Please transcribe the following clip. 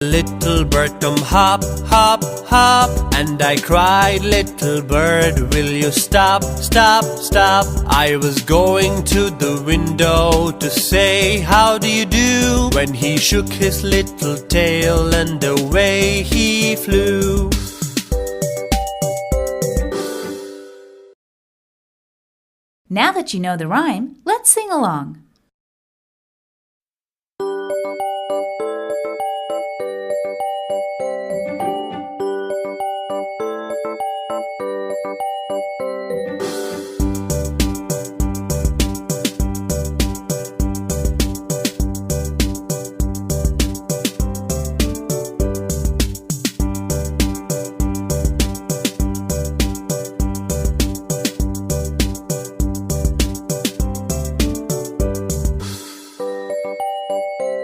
Little bird come hop, hop, hop, and I cried, little bird, will you stop, stop, stop? I was going to the window to say how do you do, when he shook his little tail and away he flew. Now that you know the rhyme, let's sing along.